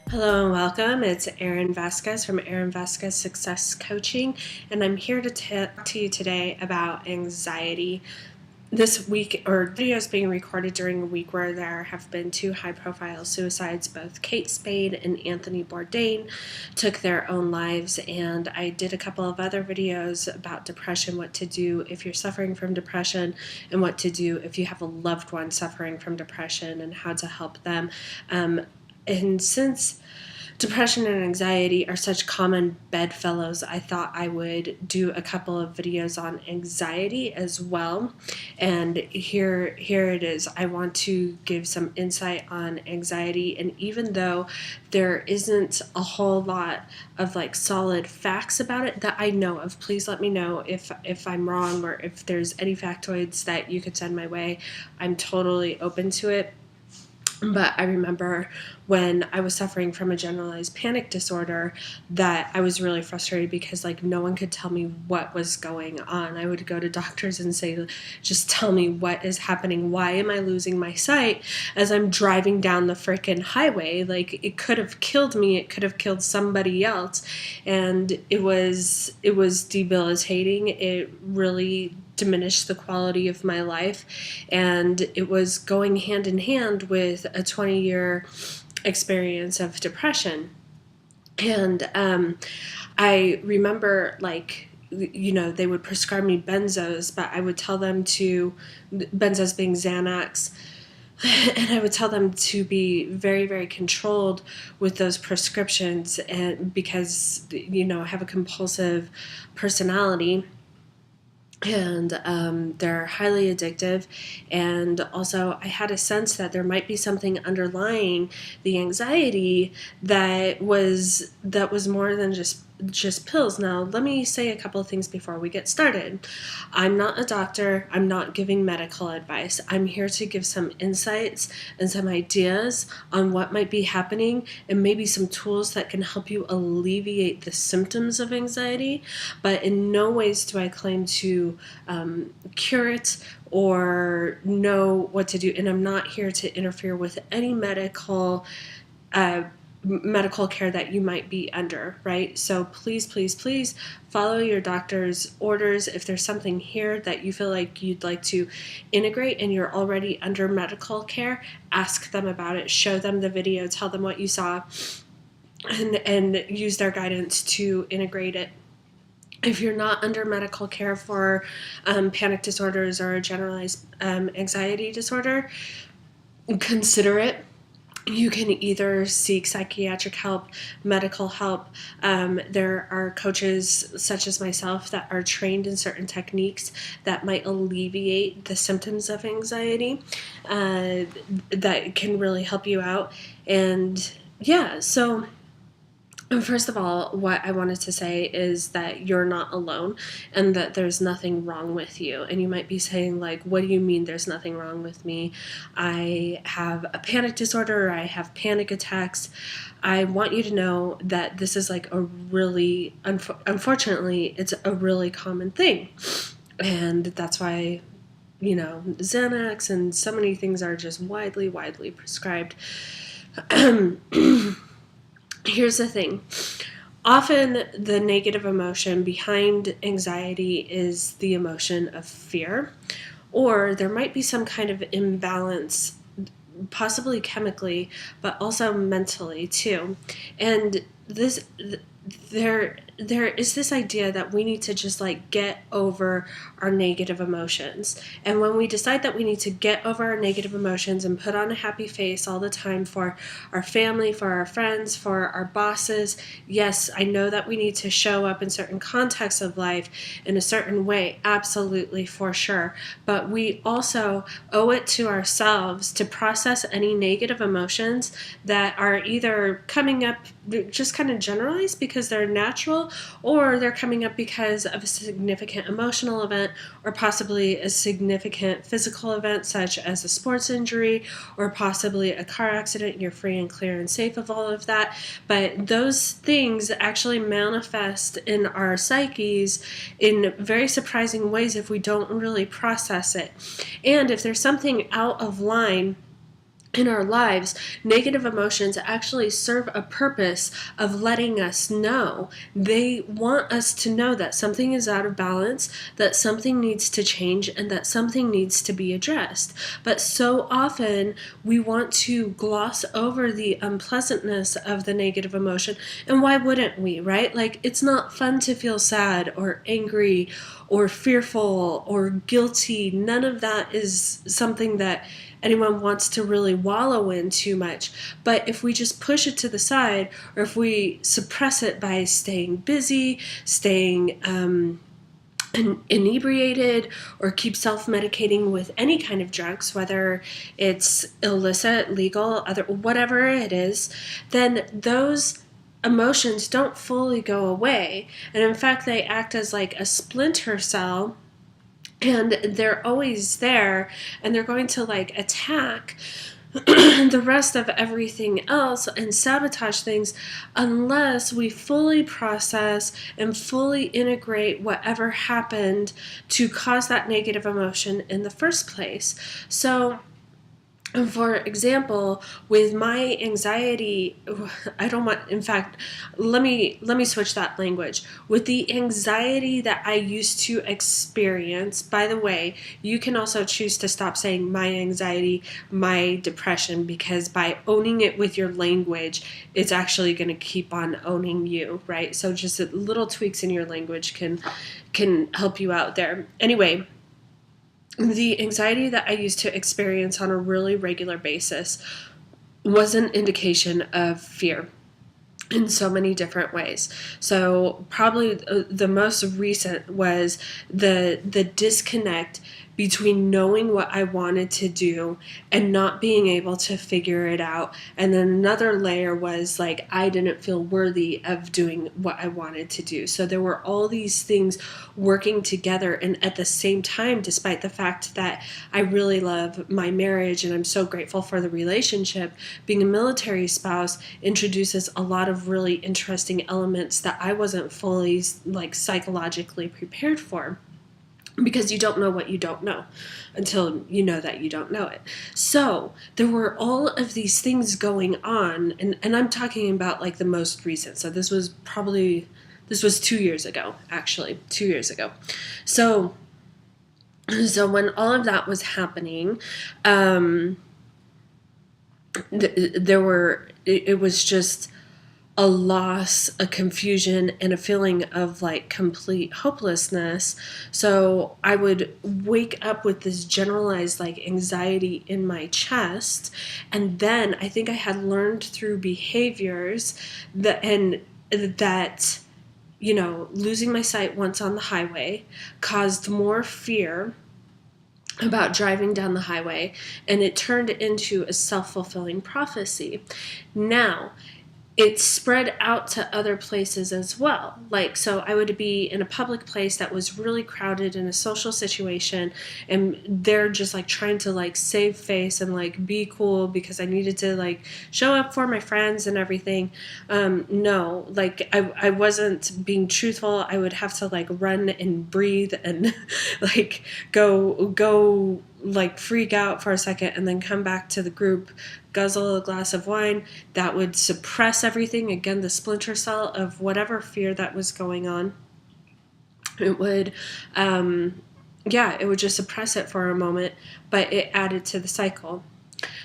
Hello and welcome. It's Erin Vasquez from Erin Vasquez Success Coaching, and I'm here to talk to you today about anxiety. This week, or video is being recorded during a week where there have been two high-profile suicides. Both Kate Spade and Anthony Bourdain took their own lives, and I did a couple of other videos about depression, what to do if you're suffering from depression, and what to do if you have a loved one suffering from depression, and how to help them. And since depression and anxiety are such common bedfellows, I thought I would do a couple of videos on anxiety as well. And here it is. I want to give some insight on anxiety. And even though there isn't a whole lot of like solid facts about it that I know of, please let me know if I'm wrong, or if there's any factoids that you could send my way. I'm totally open to it. But I remember when I was suffering from a generalized panic disorder that I was really frustrated because no one could tell me what was going on. I would go to doctors and say, just tell me what is happening. Why am I losing my sight as I'm driving down the frickin' highway? It could have killed me. It could have killed somebody else. And it was debilitating. It really diminished the quality of my life, and it was going hand in hand with a 20-year experience of depression. And I remember they would prescribe me benzos, but I would tell them to, benzos being Xanax, and I would tell them to be very, very controlled with those prescriptions, and because I have a compulsive personality, and they're highly addictive. And also I had a sense that there might be something underlying the anxiety that was more than just pills. Now, let me say a couple of things before we get started. I'm not a doctor. I'm not giving medical advice. I'm here to give some insights and some ideas on what might be happening, and maybe some tools that can help you alleviate the symptoms of anxiety. But in no ways do I claim to cure it or know what to do. And I'm not here to interfere with any medical care that you might be under, right? So please, please, please follow your doctor's orders. If there's something here that you feel like you'd like to integrate and you're already under medical care, ask them about it, show them the video, tell them what you saw, and use their guidance to integrate it. If you're not under medical care for panic disorders or a generalized anxiety disorder, consider it. You can either seek psychiatric help, medical help. There are coaches such as myself that are trained in certain techniques that might alleviate the symptoms of anxiety, that can really help you out. And yeah, so first of all, what I wanted to say is that you're not alone and that there's nothing wrong with you. And you might be saying, what do you mean there's nothing wrong with me? I have a panic disorder, or I have panic attacks. I want you to know that this is a really, unfortunately, it's a really common thing. And that's why, Xanax and so many things are just widely, widely prescribed. Here's the thing. Often the negative emotion behind anxiety is the emotion of fear, or there might be some kind of imbalance, possibly chemically, but also mentally too. And there is this idea that we need to just get over our negative emotions. And when we decide that we need to get over our negative emotions and put on a happy face all the time for our family, for our friends, for our bosses, yes, I know that we need to show up in certain contexts of life in a certain way, absolutely, for sure. But we also owe it to ourselves to process any negative emotions that are either coming up just kind of generalized because they're natural, or they're coming up because of a significant emotional event, or possibly a significant physical event such as a sports injury, or possibly a car accident. You're free and clear and safe of all of that. But those things actually manifest in our psyches in very surprising ways if we don't really process it. And if there's something out of line in our lives, negative emotions actually serve a purpose of letting us know. They want us to know that something is out of balance, that something needs to change, and that something needs to be addressed. But so often we want to gloss over the unpleasantness of the negative emotion. And why wouldn't we, right? Like, it's not fun to feel sad or angry or fearful or guilty. None of that is something that anyone wants to really wallow in too much. But if we just push it to the side, or if we suppress it by staying busy, staying inebriated, or keep self-medicating with any kind of drugs, whether it's illicit, legal, other, whatever it is, then those emotions don't fully go away. And in fact, they act as like a splinter cell, and they're always there, and they're going to like attack the rest of everything else and sabotage things unless we fully process and fully integrate whatever happened to cause that negative emotion in the first place. So, for example, with my anxiety, I don't want, in fact, let me switch that language. With the anxiety that I used to experience, by the way, you can also choose to stop saying my anxiety, my depression, because by owning it with your language, it's actually going to keep on owning you, right? So just little tweaks in your language can help you out there. Anyway, the anxiety that I used to experience on a really regular basis was an indication of fear in so many different ways. So probably the most recent was the disconnect between knowing what I wanted to do and not being able to figure it out. And then another layer was like I didn't feel worthy of doing what I wanted to do. So there were all these things working together, and at the same time, despite the fact that I really love my marriage and I'm so grateful for the relationship, being a military spouse introduces a lot of really interesting elements that I wasn't fully like psychologically prepared for. Because you don't know what you don't know until you know that you don't know it. So there were all of these things going on, and I'm talking about like the most recent. So this was 2 years ago, actually, 2 years ago. So when all of that was happening, it was just a loss, a confusion, and a feeling of like complete hopelessness. So I would wake up with this generalized like anxiety in my chest. And then I think I had learned through behaviors that losing my sight once on the highway caused more fear about driving down the highway, and it turned into a self-fulfilling prophecy. Now, it spread out to other places as well. Like, so I would be in a public place that was really crowded in a social situation, and they're just like trying to like save face and like be cool because I needed to like show up for my friends and everything. No, like I wasn't being truthful. I would have to like run and breathe and like go like freak out for a second and then come back to the group, guzzle a glass of wine. That would suppress everything. Again, the splinter cell of whatever fear that was going on. It would, it would just suppress it for a moment, but it added to the cycle.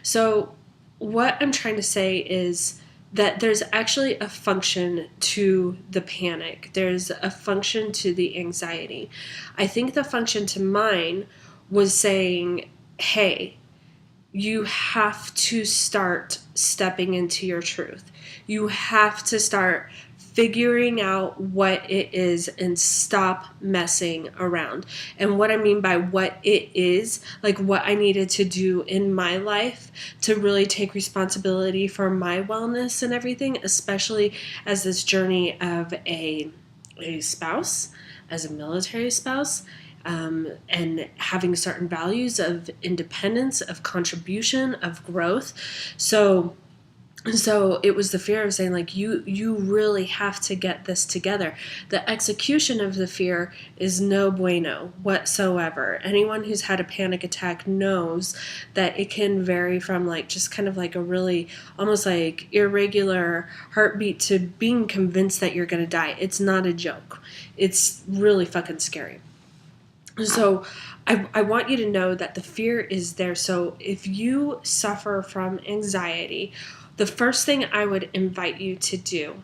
So what I'm trying to say is that there's actually a function to the panic. There's a function to the anxiety. I think the function to mine was saying, hey, you have to start stepping into your truth. You have to start figuring out what it is and stop messing around. And what I mean by what it is, like what I needed to do in my life to really take responsibility for my wellness and everything, especially as this journey of a spouse, as a military spouse, and having certain values of independence, of contribution, of growth. So So it was the fear of saying, like, you really have to get this together. The execution of the fear is no bueno whatsoever. Anyone who's had a panic attack knows that it can vary from like just kind of like a really almost like irregular heartbeat to being convinced that you're going to die. It's not a joke. It's really fucking scary. So I want you to know that the fear is there. So if you suffer from anxiety, the first thing I would invite you to do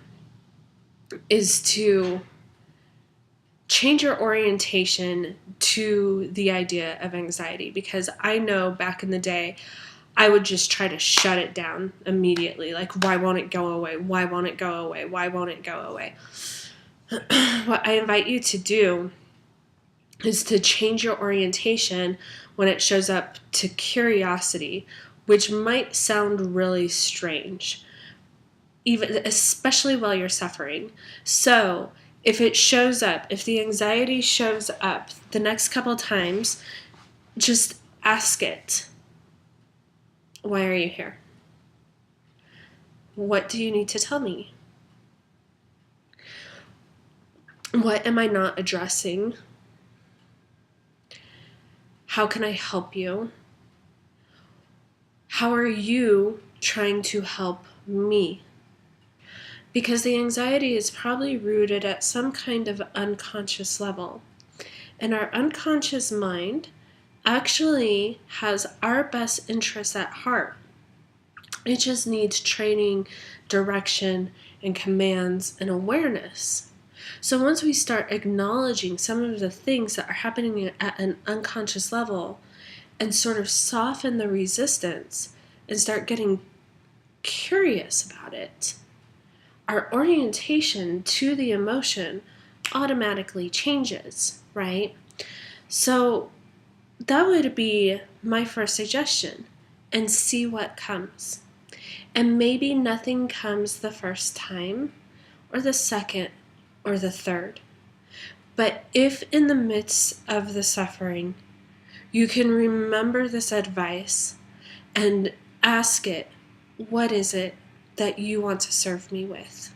is to change your orientation to the idea of anxiety, because I know back in the day, I would just try to shut it down immediately. Like, why won't it go away? Why won't it go away? Why won't it go away? What I invite you to do is to change your orientation when it shows up to curiosity, which might sound really strange, even especially while you're suffering. So if it shows up, if the anxiety shows up the next couple times, just ask it, why are you here? What do you need to tell me? What am I not addressing? How can I help you? How are you trying to help me? Because the anxiety is probably rooted at some kind of unconscious level. And our unconscious mind actually has our best interests at heart. It just needs training, direction, and commands and awareness. So once we start acknowledging some of the things that are happening at an unconscious level and sort of soften the resistance and start getting curious about it, our orientation to the emotion automatically changes, right? So that would be my first suggestion, and see what comes. And maybe nothing comes the first time, or the second, or the third. But if in the midst of the suffering, you can remember this advice and ask it, what is it that you want to serve me with?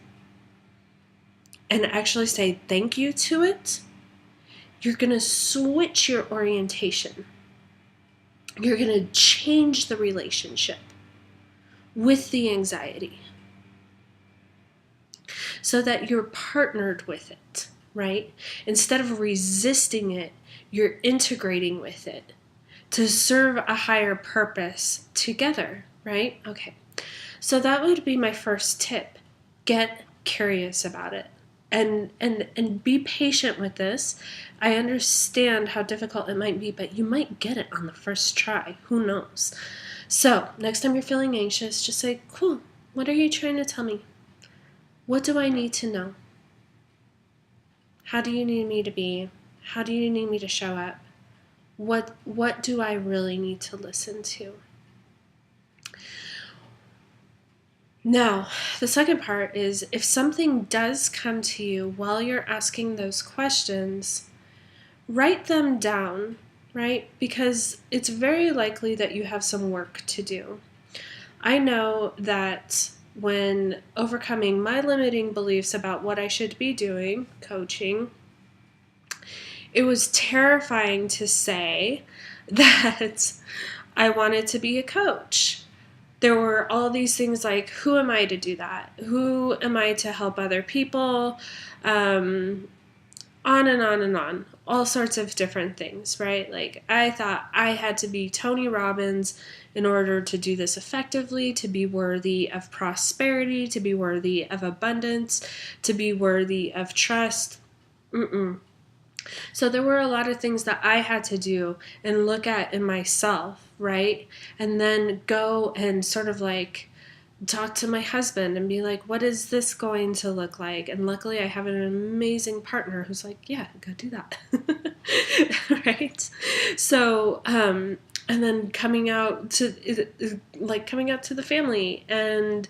And actually say thank you to it, you're going to switch your orientation. You're going to change the relationship with the anxiety so that you're partnered with it, right? Instead of resisting it, you're integrating with it to serve a higher purpose together, right? Okay. So that would be my first tip. Get curious about it. And be patient with this. I understand how difficult it might be, but you might get it on the first try. Who knows? So next time you're feeling anxious, just say, cool, what are you trying to tell me? What do I need to know? How do you need me to be? How do you need me to show up? What do I really need to listen to? Now, the second part is, if something does come to you while you're asking those questions, write them down, right? Because it's very likely that you have some work to do. I know that when overcoming my limiting beliefs about what I should be doing, coaching, it was terrifying to say that I wanted to be a coach. There were all these things like, who am I to do that? Who am I to help other people? On and on and on. All sorts of different things, right? Like, I thought I had to be Tony Robbins in order to do this effectively, to be worthy of prosperity, to be worthy of abundance, to be worthy of trust. So there were a lot of things that I had to do and look at in myself, right? And then go and sort of like talk to my husband and be like, what is this going to look like? And luckily I have an amazing partner who's like, yeah, go do that. Right? So, and then coming out to the family and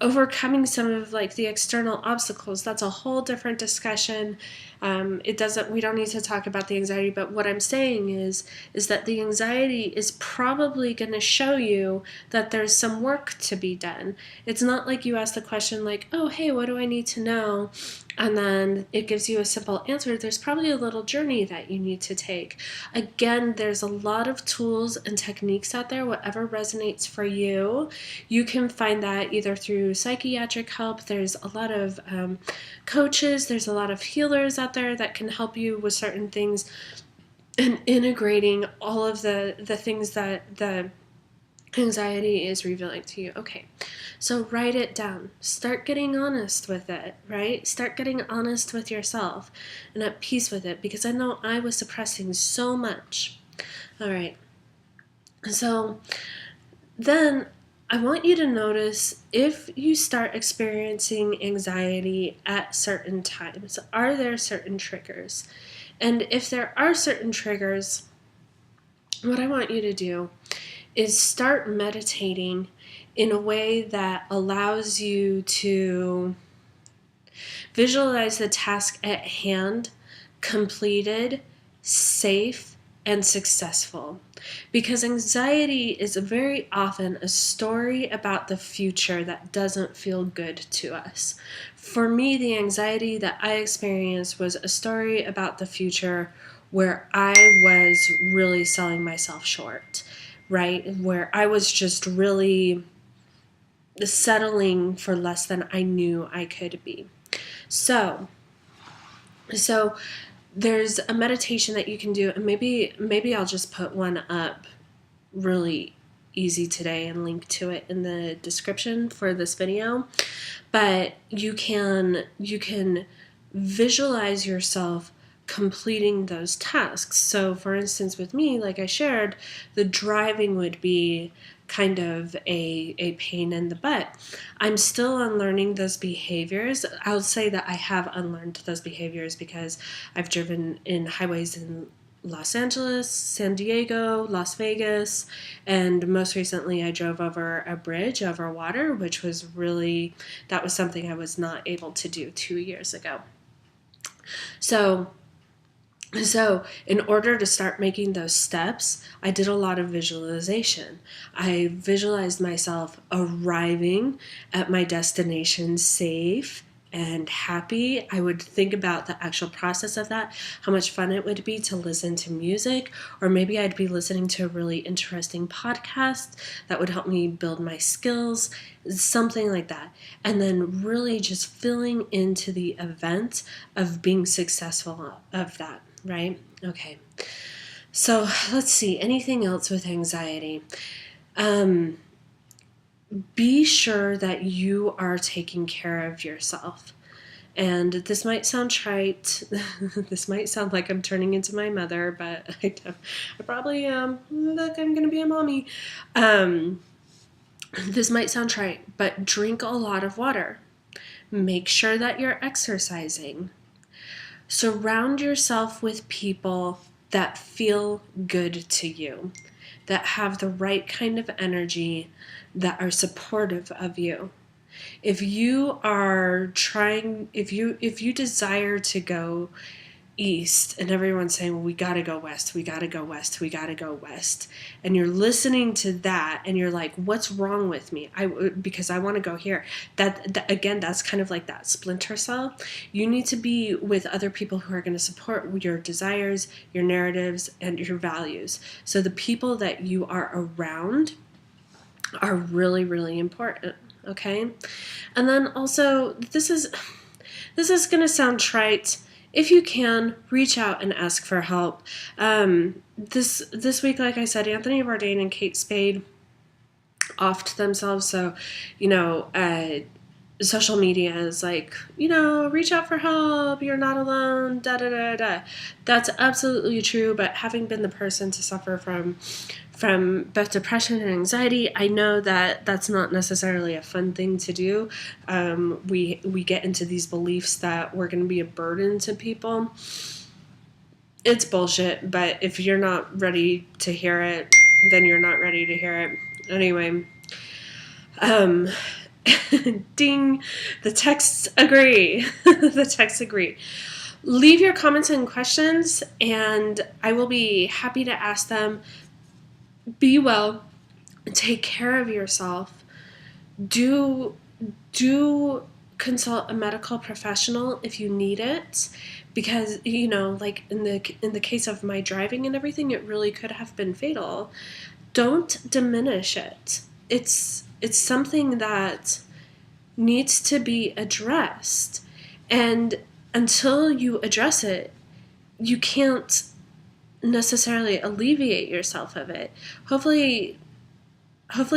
overcoming some of like the external obstacles, that's a whole different discussion. We don't need to talk about the anxiety, but what I'm saying is that the anxiety is probably going to show you that there's some work to be done. It's not like you ask the question like, oh, hey, what do I need to know? And then it gives you a simple answer. There's probably a little journey that you need to take. Again, there's a lot of tools and techniques out there, whatever resonates for you. You can find that either through psychiatric help. There's a lot of coaches, there's a lot of healers out there that can help you with certain things, and integrating all of the things that the anxiety is revealing to you. Okay, so write it down. Start getting honest with it, right? Start getting honest with yourself and at peace with it, because I know I was suppressing so much. All right, so then I want you to notice if you start experiencing anxiety at certain times. Are there certain triggers? And if there are certain triggers, what I want you to do is start meditating in a way that allows you to visualize the task at hand completed, safe, and successful. Because anxiety is very often a story about the future that doesn't feel good to us. For me, the anxiety that I experienced was a story about the future where I was really selling myself short, right? Where I was just really settling for less than I knew I could be. So there's a meditation that you can do, and maybe I'll just put one up really easy today and link to it in the description for this video. But you can visualize yourself completing those tasks. So for instance, with me, like I shared, the driving would be kind of a pain in the butt. I'm still unlearning those behaviors. I'll say that I have unlearned those behaviors because I've driven in highways in Los Angeles, San Diego, Las Vegas, and most recently I drove over a bridge over water, which was that was something I was not able to do 2 years ago. So in order to start making those steps, I did a lot of visualization. I visualized myself arriving at my destination safe and happy. I would think about the actual process of that, how much fun it would be to listen to music, or maybe I'd be listening to a really interesting podcast that would help me build my skills, something like that. And then really just filling into the event of being successful of that. Right? Okay. So let's see. Anything else with anxiety? Be sure that you are taking care of yourself. And this might sound trite. This might sound like I'm turning into my mother, but I probably am. Look, I'm going to be a mommy. This might sound trite, but drink a lot of water. Make sure that you're exercising. Surround yourself with people that feel good to you, that have the right kind of energy, that are supportive of you. If you are if you desire to go east and everyone's saying, well, we got to go west, we got to go west, we got to go west, and you're listening to that and you're like, what's wrong with me? Because I want to go here. That again, that's kind of like that splinter cell. You need to be with other people who are going to support your desires, your narratives, and your values. So the people that you are around are really, really important. Okay. And then also, this is going to sound trite. If you can, reach out and ask for help. This week, like I said, Anthony Bourdain and Kate Spade offed themselves. So, social media is like, reach out for help. You're not alone. Da da da da. That's absolutely true. But having been the person to suffer from both depression and anxiety, I know that that's not necessarily a fun thing to do. We get into these beliefs that we're going to be a burden to people. It's bullshit, but if you're not ready to hear it, then you're not ready to hear it. Anyway, Ding! The texts agree. The texts agree. Leave your comments and questions, and I will be happy to ask them. Be well. Take care of yourself. Do consult a medical professional if you need it, because like in the case of my driving and everything, it really could have been fatal. Don't diminish it. It's something that needs to be addressed, and until you address it, you can't necessarily alleviate yourself of it. Hopefully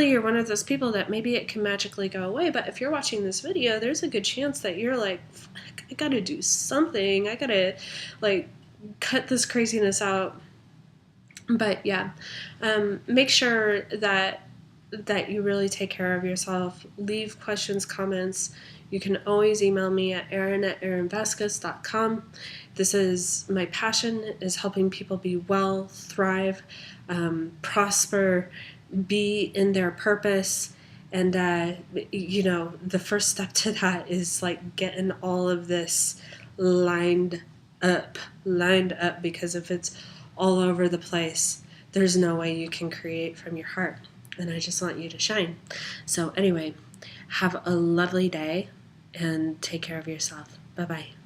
you're one of those people that maybe it can magically go away, but if you're watching this video, there's a good chance that you're like, I gotta do something. I gotta cut this craziness out. But yeah, make sure that you really take care of yourself. Leave questions, comments. You can always email me at erin@erinvasquez.com. This is my passion, is helping people be well, thrive, prosper, be in their purpose. And the first step to that is getting all of this lined up, because if it's all over the place, there's no way you can create from your heart. And I just want you to shine. So anyway, have a lovely day and take care of yourself. Bye-bye.